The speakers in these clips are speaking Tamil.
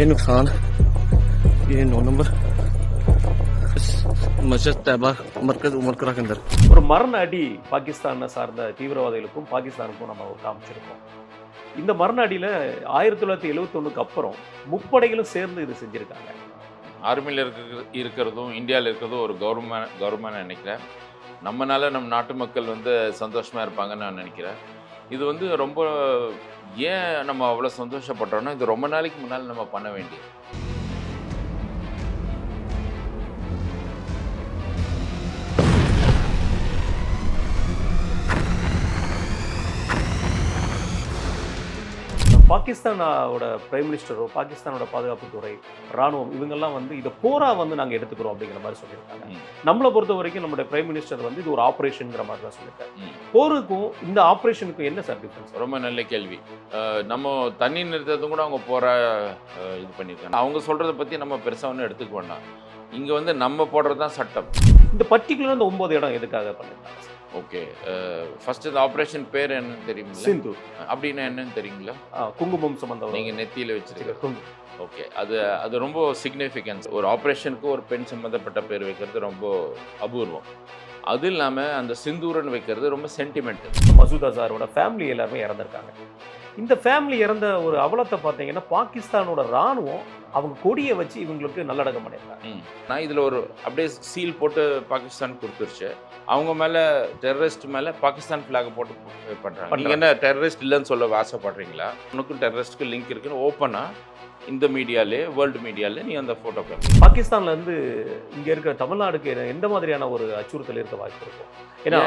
ये नुकसान ये 9 नंबर मस्जिद तैयबा मरकज उमरकरा के अंदर ஒரு மரண அடி பாகிஸ்தானை சார்ந்த தீவிரவாதிகளுக்கும் பாகிஸ்தானுக்கும் நம்ம காமிச்சிருக்கோம். இந்த மரண அடியில் 1971க்கு அப்புறம் முப்படைகளும் சேர்ந்து இது செஞ்சுருக்காங்க. ஆர்மியில் இருக்கிறதும் இந்தியாவில் இருக்கிறதும் ஒரு கௌரவமாக நினைக்கிறேன். நம்மனால நம்ம நாட்டு மக்கள் சந்தோஷமாக இருப்பாங்கன்னு நான் நினைக்கிறேன். இது ரொம்ப ஏன் நம்ம அவ்வளோ சந்தோஷப்படுறோன்னா, இது ரொம்ப நாளைக்கு முன்னால் நம்ம பண்ண வேண்டியது. பாகிஸ்தானோட பிரைம் மினிஸ்டரோ பாகிஸ்தானோட பாதுகாப்புத்துறை ராணுவம் இவங்கெல்லாம் இதை போரா நாங்கள் எடுத்துக்கிறோம் அப்படிங்கிற மாதிரி சொல்லியிருக்காங்க. நம்மளை பொறுத்த வரைக்கும் நம்மளுடைய பிரைம் மினிஸ்டர் இது ஒரு ஆப்ரேஷன்ங்கிற மாதிரி தான் சொல்லியிருக்காங்க. போருக்கும் இந்த ஆப்ரேஷனுக்கும் என்ன சார் டிஃபரன்ஸ்? ரொம்ப நல்ல கேள்வி. நம்ம தண்ணி நிறுத்ததும் கூட அவங்க போரா இது பண்ணியிருக்காங்க. அவங்க சொல்கிறத பற்றி நம்ம பெருசாக ஒன்றும் எடுத்துக்க வேண்டாம். இங்கே நம்ம போடுறது தான் சட்டம். இந்த பர்டிகுலர் இந்த 9 இடம் எதுக்காக பண்ணியிருக்காங்க? ஓகே, ஃபர்ஸ்ட் இந்த ஆப்ரேஷன் பேர் என்னன்னு தெரியுங்களா? சிந்தூர் அப்படின்னா என்னன்னு தெரியுங்களா? குங்குமம் சம்பந்தம் நீங்கள் நெத்தியில் வச்சுருக்க. ஓகே, அது ரொம்ப சிக்னிஃபிகன்ஸ். ஒரு ஆப்ரேஷனுக்கு ஒரு பெண் சம்மந்தப்பட்ட பேர் வைக்கிறது ரொம்ப அபூர்வம். அது இல்லாமல் அந்த சிந்தூரன் வைக்கிறது ரொம்ப சென்டிமெண்ட். மசூத் அசாரோட ஃபேமிலி எல்லாருமே இறந்துருக்காங்க. இந்த ஃபேமிலி இறந்த ஒரு அவலத்தை பார்த்தீங்கன்னா பாகிஸ்தானோட ராணுவம் அவங்க கொடியை வச்சு இவங்களுக்கு நல்லடக்கம் பண்ணியிருக்காங்க. நான் இதில் ஒரு அப்படியே சீல் போட்டு பாகிஸ்தான் கொடுத்துருச்சு. அவங்க மேலே டெரரிஸ்ட் மேலே பாகிஸ்தான் ஃப்ளாகை போட்டு பண்ணுறாங்க. நீங்கள் என்ன டெரரிஸ்ட் இல்லைன்னு சொல்ல ஆசைப்படுறீங்களா? உனக்கும் டெரரிஸ்ட்டுக்கு லிங்க் இருக்குன்னு ஓப்பனாக இந்த மீடியாலே வேர்ல்டு மீடியாலே நீ அந்த ஃபோட்டோ பார்க்க. பாகிஸ்தான்லேருந்து இங்கே இருக்கிற தமிழ்நாடுக்கு எந்த மாதிரியான ஒரு அச்சுறுத்தல் இருக்க வாய்ப்பு இருக்கும்? ஏன்னா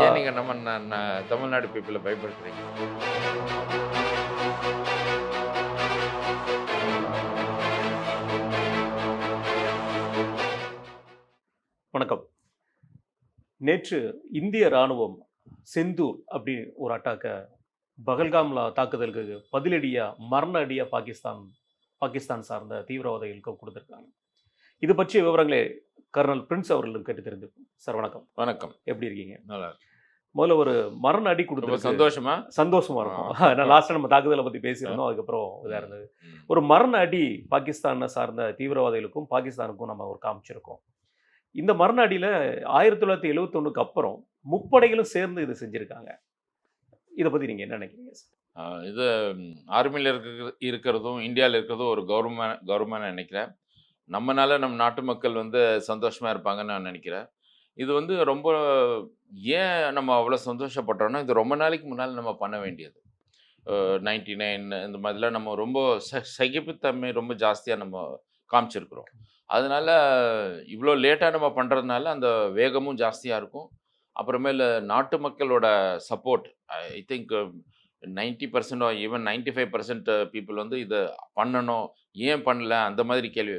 ஏன் நீங்கள் நம்ம தமிழ்நாடு பீப்புளை பயப்படுத்துறீங்க? வணக்கம். நேற்று இந்திய ராணுவம் செந்தூர் அப்படி ஒரு அட்டாக்கை பகல்காம்ல தாக்குதலுக்கு பதிலடியாக மரண அடியாக பாகிஸ்தான் சார்ந்த தீவிரவாதிகளுக்கு கொடுத்துருக்காங்க. இது பற்றிய விவரங்களே கர்னல் பிரின்ஸ் அவர்களுக்கு கேட்டு தெரிஞ்சுக்கும். சார் வணக்கம். வணக்கம், எப்படி இருக்கீங்க? நல்லா. முதல்ல ஒரு மரண அடி கொடுத்து சந்தோஷமா இருக்கும். ஏன்னா லாஸ்ட் நம்ம தாக்குதலை பற்றி பேசியிருந்தோம், அதுக்கப்புறம் இதாக இருந்தது. ஒரு மரண அடி பாகிஸ்தானை சார்ந்த தீவிரவாதிகளுக்கும் பாகிஸ்தானுக்கும் நம்ம ஒரு காமிச்சிருக்கோம். இந்த மரண அடியில் 1971க்கு அப்புறம் முப்படைகளும் சேர்ந்து இது செஞ்சுருக்காங்க. இதை பற்றி நீங்கள் என்ன நினைக்கிறீங்க சார்? இது ஆர்மியில் இருக்கிறதும் இந்தியாவில் இருக்கிறதும் ஒரு கௌரவமாக நினைக்கிறேன். நம்மனால நம்ம நாட்டு மக்கள் சந்தோஷமாக இருப்பாங்கன்னு நான் நினைக்கிறேன். இது ரொம்ப ஏன் நம்ம அவ்வளோ சந்தோஷப்படுறோன்னா, இது ரொம்ப நாளைக்கு முன்னால் நம்ம பண்ண வேண்டியது. 99 இந்த மாதிரிலாம் நம்ம ரொம்ப சகிப்புத்தன்மை ரொம்ப ஜாஸ்தியாக நம்ம காமிச்சிருக்கிறோம். அதனால இவ்வளோ லேட்டாக நம்ம பண்ணுறதுனால அந்த வேகமும் ஜாஸ்தியாக இருக்கும். அப்புறமேல நாட்டு மக்களோட support, I think 90% even 95% people இதை பண்ணணும், ஏன் பண்ணல அந்த மாதிரி கேள்வி.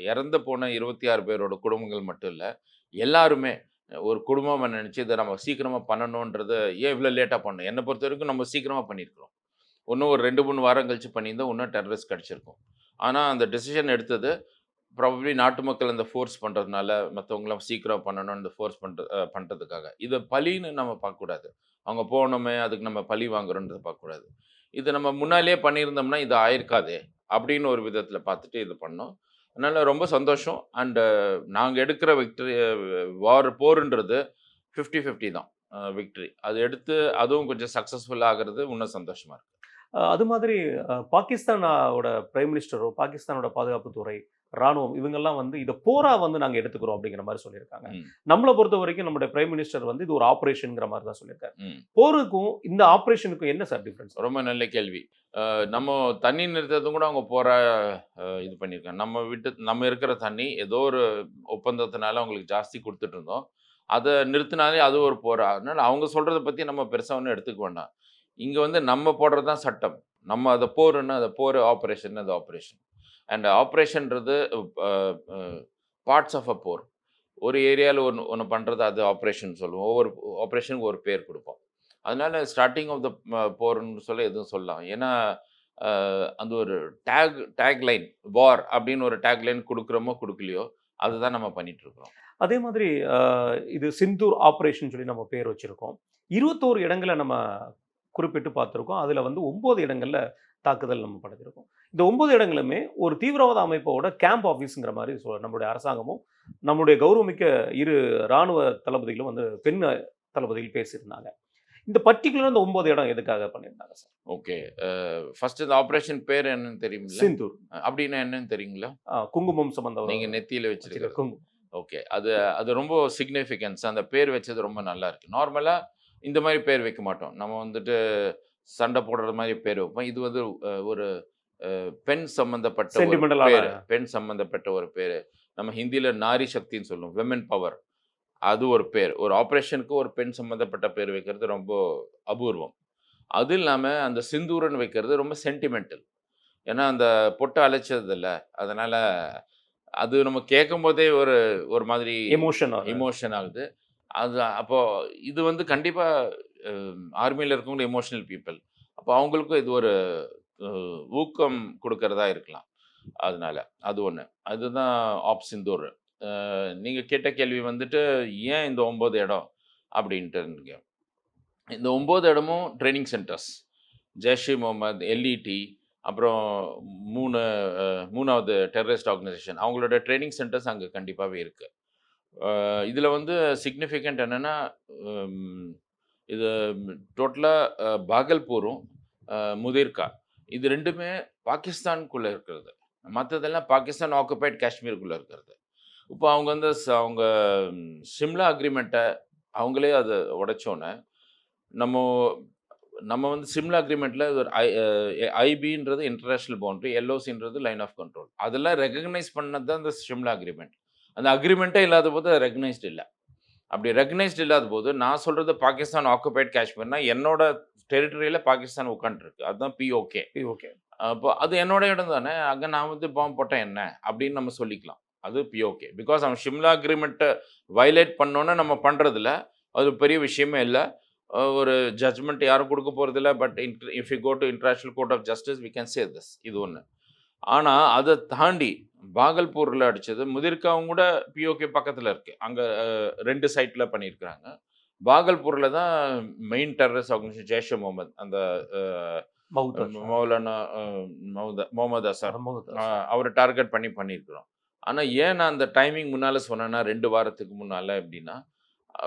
இறந்து போன 26 பேரோட குடும்பங்கள் மட்டும் இல்லை, எல்லாருமே ஒரு குடும்பமாக நினச்சி இதை நம்ம சீக்கிரமாக பண்ணணுன்றது. ஏன் இவ்வளோ லேட்டாக பண்ணணும்? என்னை பொறுத்த வரைக்கும் நம்ம சீக்கிரமாக பண்ணியிருக்கிறோம். இன்னும் ஒரு 2-3 வாரம் கழித்து பண்ணியிருந்தால் இன்னும் டெரரிஸ்ட் கிடச்சிருக்கும். ஆனால் அந்த டெசிஷன் எடுத்தது ப்ராபப்ளி நாட்டு மக்கள் அந்த ஃபோர்ஸ் பண்ணுறதுனால, மற்றவங்களாம் சீக்கிரம் பண்ணணும் இந்த ஃபோர்ஸ் பண்ணுறதுக்காக. இதை பழின்னு நம்ம பார்க்கக்கூடாது. அவங்க போகணுமே அதுக்கு நம்ம பழி வாங்குறோன்றதை பார்க்கக்கூடாது. இது நம்ம முன்னாலே பண்ணியிருந்தோம்னா இது ஆயிருக்காதே அப்படின்னு ஒரு விதத்தில் பார்த்துட்டு இது பண்ணோம். அதனால் ரொம்ப சந்தோஷம். அண்டு நாங்கள் எடுக்கிற விக்டரி போருன்றது 50-50 தான் விக்டரி. அது எடுத்து அதுவும் கொஞ்சம் சக்ஸஸ்ஃபுல் ஆகிறது இன்னும் சந்தோஷமாக இருக்குது. அது மாதிரி பாகிஸ்தானோட பிரைம் மினிஸ்டரோ பாகிஸ்தானோட பாதுகாப்புத்துறை ராணுவம் இவங்கெல்லாம் இதை போரா நாங்கள் எடுத்துக்கிறோம் அப்படிங்கிற மாதிரி சொல்லியிருக்காங்க. நம்மளை பொறுத்த வரைக்கும் நம்மளுடைய பிரைம் மினிஸ்டர் இது ஒரு ஆப்ரேஷன்ங்கிற மாதிரி தான் சொல்லியிருக்காரு. போருக்கும் இந்த ஆப்ரேஷனுக்கும் என்ன சார் டிஃபரன்ஸ்? ரொம்ப நல்ல கேள்வி. நம்ம தண்ணி நிறுத்ததும் கூட அவங்க போரா இது பண்ணியிருக்காங்க. நம்ம இருக்கிற தண்ணி ஏதோ ஒரு ஒப்பந்தத்தினால அவங்களுக்கு ஜாஸ்தி கொடுத்துட்டு இருந்தோம். அதை நிறுத்தினாலே அது ஒரு போரா. அதனால அவங்க சொல்கிறத பற்றி நம்ம பெருசாக ஒன்றும் எடுத்துக்க வேண்டாம். இங்கே நம்ம போடுறது தான் சட்டம். நம்ம அதை போருன்னா அதை போர், ஆப்ரேஷன் அது ஆப்ரேஷன். அண்ட் ஆப்ரேஷன்றது பார்ட்ஸ் ஆஃப் அ போர். ஒரு ஏரியாவில் ஒன்று பண்ணுறது அது ஆப்ரேஷன் சொல்லுவோம். ஒவ்வொரு ஆப்ரேஷனுக்கு ஒரு பேர் கொடுப்போம். அதனால ஸ்டார்டிங் ஆஃப் த போர்ன்னு சொல்ல எதுவும் சொல்லலாம். ஏன்னா அந்த ஒரு டேக் லைன் வார் அப்படின்னு ஒரு டேக் லைன் கொடுக்குறோமோ கொடுக்கலையோ அதுதான் நம்ம பண்ணிகிட்ருக்குறோம். அதே மாதிரி இது சிந்தூர் ஆப்ரேஷன் சொல்லி நம்ம பேர் வச்சுருக்கோம். 21 இடங்களை நம்ம குறிப்பிட்டு பார்த்துருக்கோம். அதில் 9 இடங்களில் தாக்குதல் நம்ம படுத்திருக்கோம். இந்த 9 இடங்களுமே ஒரு தீவிரவாத அமைப்போட கேம்ப் ஆஃபீஸ்ங்கிற மாதிரி நம்மளுடைய அரசாங்கமும், நம்முடைய கௌரவமிக்க இரு ராணுவ தளபதிகளும் வந்து பெண் தளபதிகள் பேசியிருந்தாங்க. இந்த பர்ட்டிகுலரா இந்த 9 இடம் எதுக்காக பண்ணியிருந்தாங்க சார்? ஓகே. ஃபர்ஸ்ட் இந்த ஆபரேஷன் பேர் என்னன்னு தெரியுங்களா? சிந்தூர். அப்படின்னா என்னன்னு தெரியுங்களா? குங்குமம் சம்பந்தம் நீங்க நெத்தியில வச்சிருக்க குங்குமம். ஓகே. அது ரொம்ப சிக்னிஃபிகன்ஸ். அந்த பேர் வச்சது ரொம்ப நல்லா இருக்கு. நார்மலா இந்த மாதிரி பேர் வைக்க மாட்டோம். நம்ம வந்துட்டு சண்டை போடுற மாதிரி பேர் வைப்போம். இது வந்து ஒரு பெண் சம்பந்தப்பட்ட ஒரு சென்டிமெண்டலான பேரு. பெண் சம்பந்தப்பட்ட ஒரு பேரு. நம்ம ஹிந்தியில நாரி சக்தின்னு சொல்லுவோம். Women power. அது ஒரு பேர். ஒரு ஆபரேஷனுக்கு ஒரு பெண் சம்பந்தப்பட்ட பேர் வைக்கிறது ரொம்ப அபூர்வம். அது இல்லாம அந்த சிந்தூரன் வைக்கிறது ரொம்ப சென்டிமெண்டல். ஏன்னா அந்த பொட்டு அழைச்சதில்ல. அதனால அது நம்ம கேட்கும்போதே ஒரு மாதிரி எமோஷன் ஆகுது. அது அப்போ இது வந்து கண்டிப்பா ஆர்மியில இருக்கவங்க எமோஷனல் பீப்பிள். அப்போ அவங்களுக்கும் இது ஒரு ஊக்கம் கொடுக்கறதா இருக்கலாம். அதனால அது ஒண்ணு. அதுதான் ஆப் சிந்தூர். நீங்க கேட்ட கேள்வி வந்துட்டு ஏன் இந்த 9 இடம் அப்படின்ட்டுங்க. இந்த 9 இடமும் ட்ரெய்னிங் சென்டர்ஸ். ஜெய்ஷ்-இ-முகமது, எல்இடி, அப்புறம் 3வது டெரரிஸ்ட் ஆர்கனைசேஷன். அவங்களோட ட்ரெய்னிங் சென்டர்ஸ் அங்கே கண்டிப்பாகவே இருக்கு. இதில் வந்து சிக்னிஃபிகண்ட் என்னென்னா, இது டோட்டலாக பாகல்பூரும் முதிர்கா இது 2மே பாகிஸ்தானுக்குள்ளே இருக்கிறது. மற்றதெல்லாம் பாகிஸ்தான் ஆக்குபைட் காஷ்மீருக்குள்ளே இருக்கிறது. இப்போ அவங்க வந்து அவங்க சிம்லா அக்ரிமெண்ட்டை அவங்களே அதை உடைச்சோன்னே நம்ம நம்ம வந்து சிம்லா அக்ரிமெண்ட்டில் ஒரு ஐபின்றது இன்டர்நேஷ்னல் பவுண்ட்ரி, எல்ஓசின்றது லைன் ஆஃப் கண்ட்ரோல். அதெல்லாம் ரெகக்னைஸ் பண்ணது தான் இந்த சிம்லா அக்ரிமெண்ட். அந்த அக்ரிமெண்ட்டே இல்லாத போது அது ரெகனைஸ்டு இல்லை. அப்படி ரெகனைஸ்டு இல்லாத போது நான் சொல்கிறது பாகிஸ்தான் ஆக்குபைட் காஷ்மீர்னா என்னோட டெரிட்டரியில் பாகிஸ்தான் உட்காந்துருக்கு. அதுதான் பிஓகே. அப்போ அது என்னோட இடம் தானே, அங்கே நான் வந்து பாம்பு போட்டேன் என்ன அப்படின்னு நம்ம சொல்லிக்கலாம். அது பிஓகே. பிகாஸ் அவன் ஷிம்லா அக்ரிமெண்ட்டை வயலேட் பண்ணோன்னே நம்ம பண்ணுறதில்ல. அது பெரிய விஷயமே இல்லை. ஒரு ஜட்ஜ்மெண்ட் யாரும் கொடுக்க போகிறதில்ல. But if you go to International Court of Justice we can say this. இது ஒன்று. ஆனால் அதை தாண்டி பாகல்பூரில் அடித்தது முதிர்காவும் கூட பிஓகே பக்கத்தில் இருக்குது. அங்கே 2 சைட்டில் பண்ணியிருக்கிறாங்க. பாகல்பூரில் தான் மெயின் டெரரிஸ்ட் ஆர்கனைசேஷன் ஜெய்ஷ்-இ-முகமது, அந்த மௌலானா முகமது அசார், அவரை டார்கெட் பண்ணியிருக்கிறோம். ஆனால் ஏன் நான் அந்த டைமிங் முன்னால் சொன்னேன்னா 2 வாரத்துக்கு முன்னால் எப்படின்னா,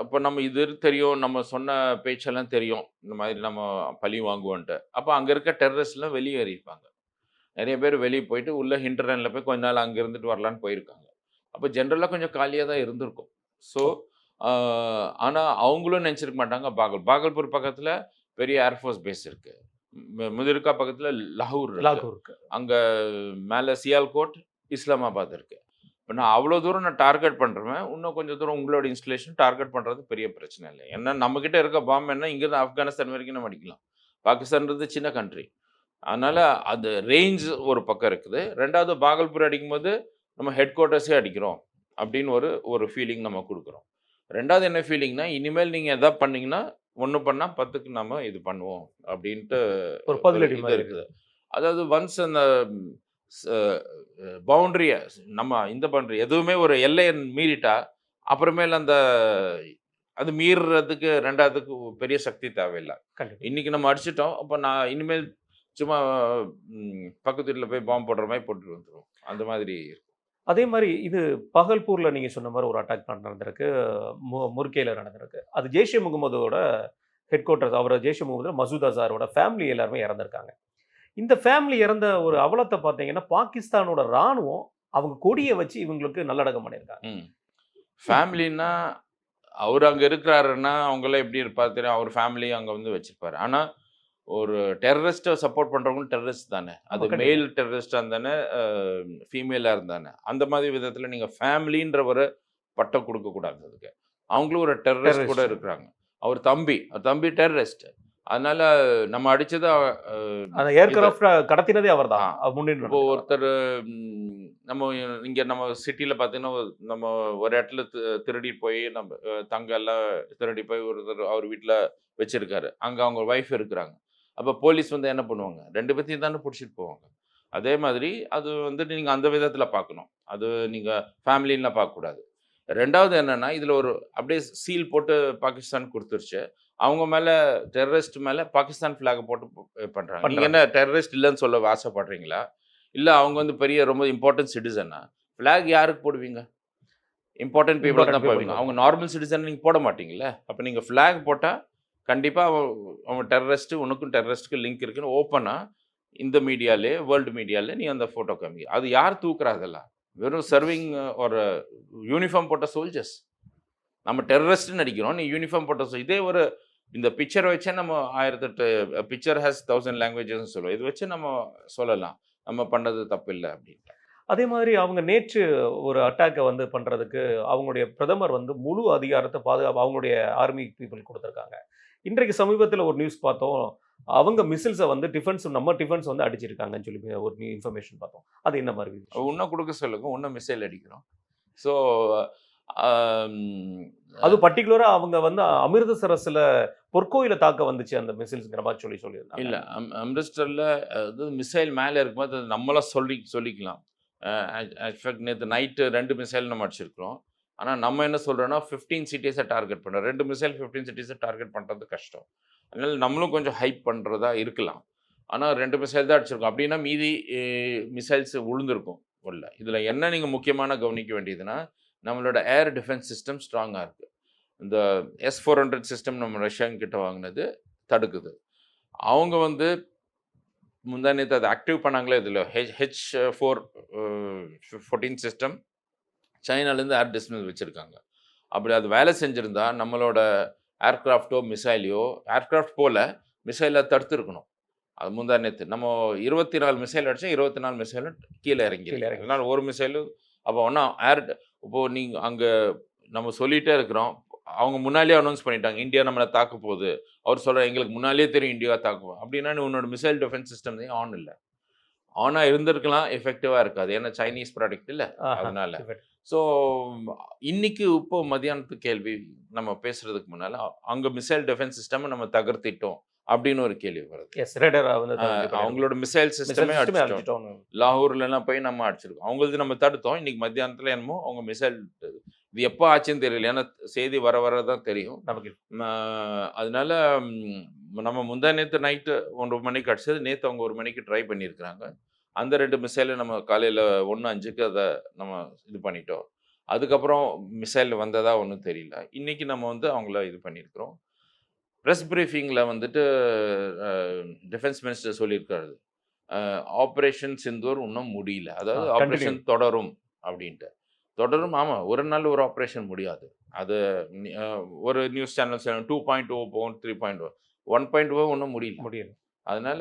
அப்போ நம்ம இது தெரியும், நம்ம சொன்ன பேச்செல்லாம் தெரியும், இந்த மாதிரி நம்ம பழி வாங்குவோன்ட்டு. அப்போ அங்கே இருக்க டெரரிஸ்ட்லாம் வெளியேறியிருப்பாங்க. நிறைய பேர் வெளியே போயிட்டு உள்ள ஹிண்டர்லைனில் போய் கொஞ்ச நாள் அங்கே இருந்துட்டு வரலான்னு போயிருக்காங்க. அப்போ ஜென்ரலாக கொஞ்சம் காலியாக தான் இருந்திருக்கும். ஸோ ஆனால் அவங்களும் நினச்சிருக்க மாட்டாங்க. பாகல்பூர் பக்கத்தில் பெரிய ஏர்ஃபோர்ஸ் பேஸ் இருக்குது. முதிர்கா பக்கத்தில் லாகூர் இருக்குது. அங்கே மேலே சியால்கோட், இஸ்லாமாபாத் இருக்குது. இப்போ நான் அவ்வளோ தூரம் நான் டார்கெட் பண்ணுறேன். இன்னும் கொஞ்சம் தூரம் உங்களோட இன்ஸ்டலேஷன் டார்கெட் பண்ணுறது பெரிய பிரச்சனை இல்லை. ஏன்னா நம்மக்கிட்ட இருக்க பாம்பு என்ன இங்கேருந்து ஆப்கானிஸ்தான் வரைக்கும் நம்ம அடிக்கலாம். பாகிஸ்தான்றது சின்ன கண்ட்ரி. அதனால் அது ரேஞ்ச் ஒரு பக்கம் இருக்குது. 2வது பாகல்பூர் அடிக்கும்போது நம்ம ஹெட் குவார்ட்டர்ஸே அடிக்கிறோம் அப்படின்னு ஒரு ஃபீலிங் நம்ம கொடுக்குறோம். 2வது என்ன ஃபீலிங்னா, இனிமேல் நீங்கள் எதாவது பண்ணிங்கன்னா 1 பண்ணால் 10க்கு நம்ம இது பண்ணுவோம் அப்படின்ட்டு ஒரு பதிலடி இது இருக்குது. அதாவது ஒன்ஸ் அந்த பவுண்ட்ரியை நம்ம இந்த பவுண்ட்ரி எதுவுமே ஒரு எல்லையை மீறிட்டா அப்புறமேல் அது மீறுறதுக்கு 2வதுக்கு பெரிய சக்தி தேவையில்லை. இன்னைக்கு நம்ம அடிச்சிட்டோம். அப்போ நான் இனிமேல் சும்மா பக்கத்து வீட்டில் போய் பாம்பு போடுற மாதிரி போட்டுட்டு வந்துடும். அந்த மாதிரி இருக்கும். அதே மாதிரி இது பகல்பூரில் நீங்கள் சொன்ன மாதிரி ஒரு அட்டாக் நடந்திருக்கு, முர்கேல நடந்திருக்கு. அது ஜெய்ஷ்-இ-முகமதோட ஹெட் குவார்ட்டர்ஸ். அவர் ஜெய்ஷ்-இ-முகமது மசூத் அசாரோட ஃபேமிலி எல்லாருமே இறந்துருக்காங்க. இந்த ஃபேமிலி இறந்த ஒரு அவலத்தை பார்த்தீங்கன்னா, பாகிஸ்தானோட ராணுவம் அவங்க கொடியை வச்சு இவங்களுக்கு நல்லடக்கம் பண்ணியிருக்காங்க. ஃபேமிலின்னா அவர் அங்கே இருக்கிறாருன்னா அவங்களாம் எப்படி இருப்பார் தெரியும். அவர் ஃபேமிலி அங்கே வந்து வச்சிருப்பாரு. ஆனால் ஒரு டெரரிஸ்ட்டை சப்போர்ட் பண்ணுறவங்களும் டெரரிஸ்ட் தானே. அது மேல் டெரரிஸ்டாக இருந்தானே, ஃபீமேலாக இருந்தானே. அந்த மாதிரி விதத்தில் நீங்கள் ஃபேமிலின்ற ஒரு பட்டம் கொடுக்கக்கூடாது. அதுக்கு அவங்களும் ஒரு டெரரிஸ்ட் கூட இருக்கிறாங்க. அவர் தம்பி டெரரிஸ்ட். அதனால நம்ம அடிச்சது அந்த ஏர்கிராஃப்ட் கடத்தினதே அவர் தான். இப்போ ஒருத்தர் நம்ம இங்கே நம்ம சிட்டியில் பார்த்தீங்கன்னா, நம்ம ஒரு இடத்துல திருடி போய் நம்ம தங்கெல்லாம் திருடி போய் ஒருத்தர் அவர் வீட்டில் வச்சிருக்காரு. அங்கே அவங்க ஒய்ஃப் இருக்கிறாங்க. அப்போ போலீஸ் வந்து என்ன பண்ணுவாங்க, 2 பேர்த்தையும் தானே பிடிச்சிட்டு போவாங்க. அதே மாதிரி அது வந்துட்டு நீங்கள் அந்த விதத்தில் பார்க்கணும். அது நீங்கள் ஃபேமிலின்லாம் பார்க்கக்கூடாது. 2வது என்னென்னா, இதில் ஒரு அப்படியே சீல் போட்டு பாகிஸ்தான் கொடுத்துருச்சு. அவங்க மேலே டெரரிஸ்ட் மேலே பாகிஸ்தான் ஃப்ளாகை போட்டு பண்ணுறாங்க. நீங்கள் என்ன டெரரிஸ்ட் இல்லைன்னு சொல்ல ஆசைப்படுறீங்களா? இல்லை அவங்க வந்து பெரிய ரொம்ப இம்பார்ட்டன்ட் சிட்டிசனா? ஃப்ளாக் யாருக்கு போடுவீங்க? இம்பார்ட்டன்ட் பீப்புள் தான் போடுவீங்க. அவங்க நார்மல் சிட்டிசன் நீங்கள் போட மாட்டீங்களே. அப்போ நீங்கள் ஃப்ளாக் போட்டால் கண்டிப்பாக அவன் டெரரிஸ்ட்டு, உனக்கும் டெரரிஸ்ட்டுக்கு லிங்க் இருக்குன்னு ஓப்பனாக இந்த மீடியாலே, வேர்ல்டு மீடியாலே நீ அந்த ஃபோட்டோ காமிங்க. அது யார் தூக்குறா? அதெல்லாம் வெறும் சர்விங் ஒரு யூனிஃபார்ம் போட்ட சோல்ஜர்ஸ். நம்ம டெரரிஸ்ட்னு நடிக்கிறோம், நீ யூனிஃபார்ம் போட்ட இதே ஒரு இந்த பிக்சரை வச்சே நம்ம 1008 பிக்சர் ஹேஸ் 1000 லாங்குவேஜஸ்ன்னு சொல்லுவோம். இது வச்சு நம்ம சொல்லலாம் நம்ம பண்ணது தப்பு இல்லை அப்படின்ட்டு. அதே மாதிரி அவங்க நேற்று ஒரு அட்டாக்கை வந்து பண்ணுறதுக்கு அவங்களுடைய பிரதமர் வந்து முழு அதிகாரத்தை அவங்களுடைய ஆர்மி பீப்புள் கொடுத்துருக்காங்க. இன்றைக்கு சமீபத்தில் ஒரு நியூஸ் பார்த்தோம், அவங்க மிசில்ஸை வந்து நம்ம டிஃபென்ஸ் வந்து அடிச்சிருக்காங்கன்னு சொல்லி ஒரு இன்ஃபர்மேஷன் பார்த்தோம். அது என்ன மாதிரி? இன்னும் கொடுக்க சொல்லுங்க, இன்னும் மிசைல் அடிக்கிறோம். ஸோ அது பர்டிகுலரா அவங்க வந்து அமிர்தசரஸ்ல பொற்கோயில தாக்க வந்துச்சு அந்த மிசைல்ஸ்ங்கிற மாதிரி சொல்லியிருந்தாங்க. இல்லை, அமிர்தசரில் அது மிசைல் மேலே இருக்கும்போது அது நம்மளாம் சொல்லிக்கலாம். இன்ஃபேக்ட் நேற்று நைட்டு 2 மிசைல் நம்ம அடிச்சிருக்கிறோம். ஆனால் நம்ம என்ன சொல்கிறோன்னா 15 சிட்டிஸை டார்கெட் பண்ணுறோம். 2 மிசைல் 15 சிட்டிஸை டார்கெட் பண்ணுறது கஷ்டம். அதனால் நம்மளும் கொஞ்சம் ஹைப் பண்ணுறதா இருக்கலாம். ஆனால் 2 மிசைல் தான் அடிச்சிருக்கோம். அப்படின்னா மீதி மிசைல்ஸ் விழுந்திருக்கும் உள்ள. இதில் என்ன நீங்கள் முக்கியமான கவனிக்க வேண்டியதுன்னா, நம்மளோட ஏர் டிஃபென்ஸ் சிஸ்டம் ஸ்ட்ராங்காக இருக்குது. இந்த S-400 சிஸ்டம் நம்ம ரஷ்யாங்கிட்ட வாங்கினது தடுக்குது. அவங்க வந்து முந்தா நேற்று அதை ஆக்டிவ் பண்ணாங்களே. இதில் H-14 சிஸ்டம் சைனாலேருந்து ஏர் டிஃபென்ஸ் வச்சுருக்காங்க. அப்படி அது வேலை செஞ்சுருந்தா நம்மளோட ஏர்க்ராஃப்டோ மிசைலையோ, ஏர்க்ராஃப்ட் போல் மிசைலை தடுத்துருக்கணும். அது முந்தா நேற்று நம்ம 24 மிசைல் அடித்தோம், 24 மிசைலும் கீழே இறங்கி. அதனால் ஒரு மிசைலும் அப்போ ஒன்றா இப்போது நீங்கள் அங்கே நம்ம சொல்லிகிட்டே இருக்கிறோம், அவங்க முன்னாலேயே அனௌன்ஸ் பண்ணிட்டாங்க இந்தியா நம்மளை தாக்க போகுது. அவர் சொல்கிற எங்களுக்கு முன்னாலேயே தெரியும் இந்தியா தாக்குவோம். அப்படின்னா உன்னோட மிசைல் டிஃபென்ஸ் சிஸ்டம் ஆன் இல்லை. ஆனாக இருந்திருக்கலாம், எஃபெக்டிவாக இருக்காது. ஏன்னா சைனீஸ் ப்ராடக்ட் இல்லை. அதனால் ஸோ இன்னைக்கு இப்போ மத்தியானத்துக்கு கேள்வி நம்ம பேசுகிறதுக்கு முன்னால் அங்கே மிசைல் டிஃபென்ஸ் சிஸ்டம் நம்ம தகர்த்திட்டோம் அப்படின்னு ஒரு கேள்வி வருது. அவங்களோட மிசைல் சிஸ்டமே அடிச்சிட்டோம். லாகூர்லாம் போய் நம்ம அடிச்சிருக்கோம். அவங்களது நம்ம தடுத்தோம். இன்னைக்கு மத்தியானத்தில் என்னமோ அவங்க மிசைல், இது எப்போ ஆச்சுன்னு தெரியல. ஏன்னா செய்தி வர தான் தெரியும் நமக்கு. அதனால நம்ம முந்தா நேற்று நைட்டு 1 மணிக்கு அடிச்சது, நேற்று அவங்க 1 மணிக்கு ட்ரை பண்ணியிருக்கிறாங்க. அந்த 2 மிசைலை நம்ம காலையில் 1:05க்கு அதை நம்ம இது பண்ணிட்டோம். அதுக்கப்புறம் மிசைல் வந்ததா ஒன்றும் தெரியல. இன்னைக்கு நம்ம வந்து அவங்கள இது பண்ணியிருக்கிறோம். ப்ரெஸ் ப்ரீஃபிங்கில் வந்துட்டு டிஃபென்ஸ் மினிஸ்டர் சொல்லியிருக்காரு, ஆப்ரேஷன் சிந்தூர் இன்னும் முடியல, அதாவது ஆப்ரேஷன் தொடரும் அப்படின்ட்டு. தொடரும், ஆமாம், ஒரு நாள் ஒரு ஆப்ரேஷன் முடியாது. அது ஒரு நியூஸ் சேனல் 2.0 போகும், 3.0, 1.0 ஒன்றும் முடியல. அதனால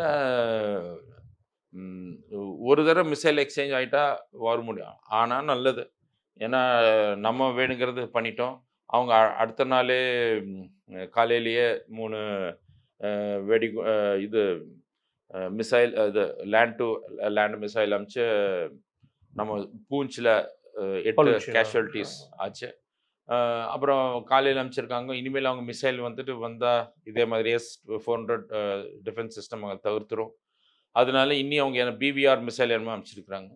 ஒரு தடவை மிசைல் எக்ஸ்சேஞ்ச் ஆகிட்டா வார் முடியும். ஆனால் நல்லது, ஏன்னா நம்ம வேணுங்கிறது பண்ணிட்டோம். அவங்க அடுத்த நாளே காலையிலேயே 3 இது மிசைல், இது லேண்ட் டு லேண்ட் மிசைல் அனுப்பிச்சு நம்ம பூஞ்சில் 8 கேஷுவலிட்டிஸ் ஆச்சு. அப்புறம் காலையில் அனுப்பிச்சிருக்காங்க. இனிமேல் அவங்க மிசைல் வந்துட்டு வந்தால் இதே மாதிரி S-400 டிஃபென்ஸ் சிஸ்டம் அவங்க தவிர்த்துரும். அதனால இன்னி அவங்க BVR மிசைல் என்னமோ அனுப்பிச்சிருக்கிறாங்க.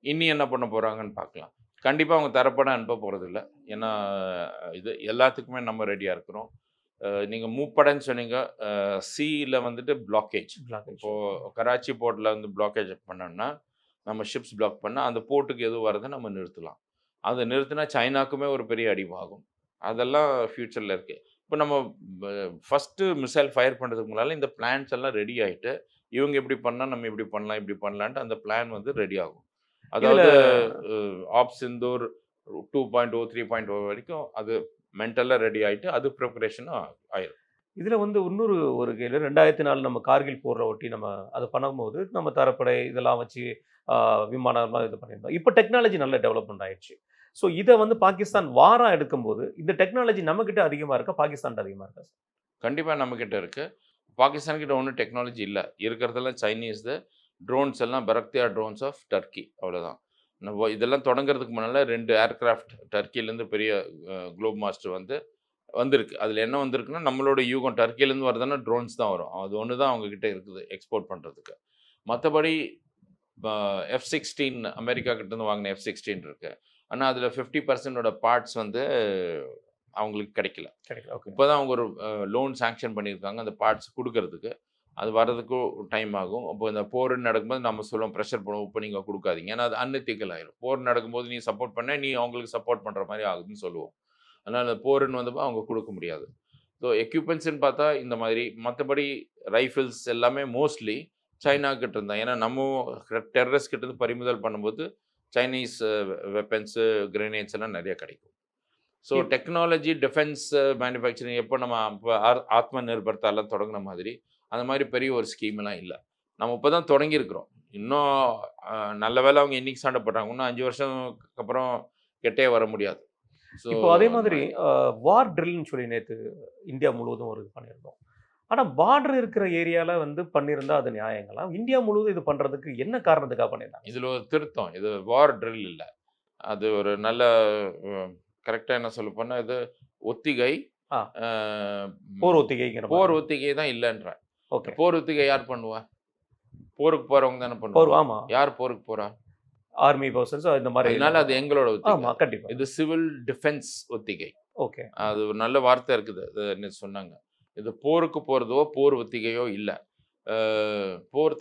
இன்னி என்ன பண்ண போகிறாங்கன்னு பார்க்கலாம். கண்டிப்பாக அவங்க தரப்பட அனுப்ப போகிறதில்ல. ஏன்னா இது எல்லாத்துக்குமே நம்ம ரெடியாக இருக்கிறோம். நீங்கள் மூப்படைன்னு சொன்னீங்க. சீயில் வந்துட்டு பிளாக்கேஜ். இப்போது கராச்சி போர்ட்டில் வந்து பிளாக்கேஜ் பண்ணோன்னா, நம்ம ஷிப்ஸ் பிளாக் பண்ணால் அந்த போர்ட்டுக்கு எதுவும் வரதை நம்ம நிறுத்தலாம். அதை நிறுத்தினா சைனாக்குமே ஒரு பெரிய அடிவாகும். அதெல்லாம் ஃப்யூச்சரில் இருக்குது. இப்போ நம்ம ஃபஸ்ட்டு மிசைல் ஃபயர் பண்ணுறதுக்கு முன்னால் இந்த பிளான்ஸ் எல்லாம் ரெடி ஆகிட்டு, இவங்க இப்படி பண்ணால் நம்ம இப்படி பண்ணலான்ட்டு அந்த பிளான் வந்து ரெடி ஆகும். அதாவது சிந்தூர் 2.0 3.0 வரைக்கும் அது மென்டலாக ரெடி ஆகிட்டு அது ப்ரிப்பரேஷனும் ஆயிடும். இதில் வந்து இன்னொரு ஒரு கேள்வி, 2004 நம்ம கார்கில் போரில் ஒட்டி நம்ம அதை பண்ணும்போது நம்ம தரப்படை இதெல்லாம் வச்சு விமானம்லாம் இது பண்ணியிருந்தோம். இப்போ டெக்னாலஜி நல்ல டெவலப்மெண்ட் ஆயிடுச்சு. ஸோ இதை வந்து பாகிஸ்தான் வாரம் எடுக்கும்போது இந்த டெக்னாலஜி நம்மக்கிட்ட அதிகமாக இருக்கா, பாகிஸ்தான் அதிகமாக இருக்கா? கண்டிப்பாக நம்மக்கிட்ட இருக்குது. பாகிஸ்தான்கிட்ட ஒன்றும் டெக்னாலஜி இல்லை. இருக்கிறதெல்லாம் சைனீஸ். ட்ரோன்ஸ் எல்லாம் பரக்தியா ட்ரோன்ஸ் ஆஃப் டர்க்கி, அவ்வளோதான். நம்ம இதெல்லாம் தொடங்கிறதுக்கு முன்னால் 2 ஏர்க்ராஃப்ட் டர்க்கிலேருந்து பெரிய குளோப் மாஸ்டர் வந்திருக்கு. அதில் என்ன வந்திருக்குன்னா, நம்மளோட யூகம் டர்க்கிலேருந்து வரதுன்னா ட்ரோன்ஸ் தான் வரும். அது ஒன்று தான் அவங்கக்கிட்ட இருக்குது எக்ஸ்போர்ட் பண்ணுறதுக்கு. மற்றபடி F-16 அமெரிக்கா கிட்டேருந்து வாங்கின F-16 இருக்குது. ஆனால் அதில் 50% பார்ட்ஸ் வந்து அவங்களுக்கு கிடைக்கல. ஓகே. இப்போ தான் அவங்க ஒரு லோன் சாங்ஷன் பண்ணியிருக்காங்க அந்த பார்ட்ஸ் கொடுக்கறதுக்கு. அது வர்றதுக்கும் டைம் ஆகும். அப்போ இந்த போர்ன்னு நடக்கும்போது நம்ம சொல்லுவோம், ப்ரெஷர் பண்ணுவோம், இப்போ நீங்கள் கொடுக்காதீங்க. ஏன்னா அது அன்எத்திக்கல் ஆயிரும். போர் நடக்கும்போது நீ சப்போர்ட் பண்ண, நீ அவங்களுக்கு சப்போர்ட் பண்ணுற மாதிரி ஆகுதுன்னு சொல்லுவோம். அதனால் போர்ன்னு வந்தப்போ அவங்க கொடுக்க முடியாது. ஸோ எக்யூப்மெண்ட்ஸ்ன்னு பார்த்தா இந்த மாதிரி, மற்றபடி ரைஃபிள்ஸ் எல்லாமே மோஸ்ட்லி சைனா கிட்ட இருந்தால். ஏன்னா நம்ம டெரரிஸ்ட் கிட்ட இருந்து பறிமுதல் பண்ணும்போது சைனீஸ் வெப்பன்ஸு, கிரெனேட்ஸ் எல்லாம் நிறைய கிடைக்கும். ஸோ டெக்னாலஜி, டிஃபென்ஸ், மேனுஃபேக்சரிங் எப்போ நம்ம இப்போ ஆத்ம நிர்பர்தாலாம் தொடங்கின மாதிரி அந்த மாதிரி பெரிய ஒரு ஸ்கீம்லாம் இல்லை. நம்ம இப்போ தான் தொடங்கியிருக்கிறோம். இன்னும் நல்ல வேலை அவங்க இன்னைக்கு சண்டை போட்டாங்க. இன்னும் 5 வருஷத்துக்கு அப்புறம் கெட்டே வர முடியாது. ஸோ இப்போ அதே மாதிரி வார் ட்ரில்னு சொல்லி நேற்று இந்தியா முழுவதும் ஒரு இது பண்ணியிருந்தோம். ஆனால் பார்டர் இருக்கிற ஏரியாவில் வந்து பண்ணியிருந்தா அது நியாயங்களா? இந்தியா முழுவதும் இது பண்ணுறதுக்கு என்ன காரணத்துக்காக பண்ணியிருந்தாங்க? இதில் ஒரு திருத்தம். இது வார் ட்ரில் இல்லை. அது ஒரு நல்ல கரெக்டாக என்ன சொல்ல போனால் இது ஒத்திகை. போர் ஒத்திகைங்கிற போர் ஒத்திகை தான் இல்லைன்றேன். ஓகே. போர் ஒத்திகை யார் பண்ணுவா? போருக்கு போறவங்க தானே பண்ணுவாங்க. ஆமா. யார் போருக்கு போறா? ஆர்மி பர்சன்ஸ் இந்த மாதிரி. அதனால அது எங்களோட ஒத்திகை. ஆமா, கண்டிப்பா. இது சிவில் டிஃபென்ஸ் ஒத்திகை. ஓகே. அது ஒரு நல்ல வார்த்தை இருக்குது. அது சொன்னாங்க. இது போருக்கு போறதோ போர் ஒத்திகையோ இல்ல. போர்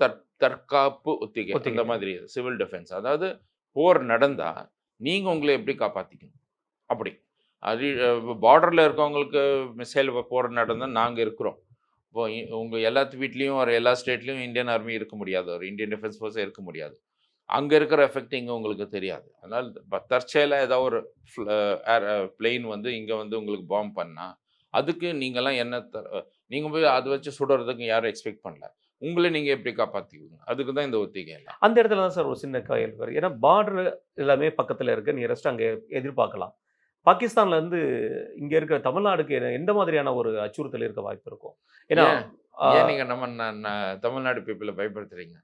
தற்காப்பு ஒத்திகை. அந்த மாதிரி சிவில் டிஃபென்ஸ். அதாவது போர் நடந்தா நீங்க உங்களை எப்படி காப்பாத்திக்கணும் அப்படி. அது பார்டர்ல இருக்கவங்களுக்கு மிசைல் போர் நடந்தா நாங்க இருக்கிறோம். இப்போ உங்க எல்லாத்து வீட்லேயும் ஒரு எல்லா ஸ்டேட்லேயும் இந்தியன் ஆர்மி இருக்க முடியாது, ஒரு இந்தியன் டிஃபென்ஸ் ஃபோர்ஸே இருக்க முடியாது. அங்கே இருக்கிற எஃபெக்ட் இங்கே உங்களுக்கு தெரியாது. அதனால் தற்செயலாக ஏதாவது ஒரு பிளெயின் வந்து இங்கே வந்து உங்களுக்கு பாம்பு பண்ணால் அதுக்கு நீங்கள்லாம் என்ன நீங்கள் போய் அதை வச்சு சுடுறதுக்கு யாரும் எக்ஸ்பெக்ட் பண்ணல. உங்களை நீங்கள் எப்படி காப்பாற்றிக்குவீங்க? அதுக்கு தான் இந்த ஒத்திகை எல்லாம். அந்த இடத்துல தான் சார் ஒரு சின்ன கேள்வி வரும். ஏன்னா பார்டர் எல்லாமே பக்கத்தில் இருக்கு, நியரஸ்ட் அங்கே எதிர்பார்க்கலாம். பாகிஸ்தான்ல இருந்து இங்க இருக்கிற தமிழ்நாடுக்கு எந்த மாதிரியான ஒரு அச்சுறுத்தல் இருக்க வாய்ப்பு இருக்கும்? ஏன்னா ஏன் நீங்க நம்ம தமிழ்நாடு பீப்புளை பயன்படுத்துறீங்க?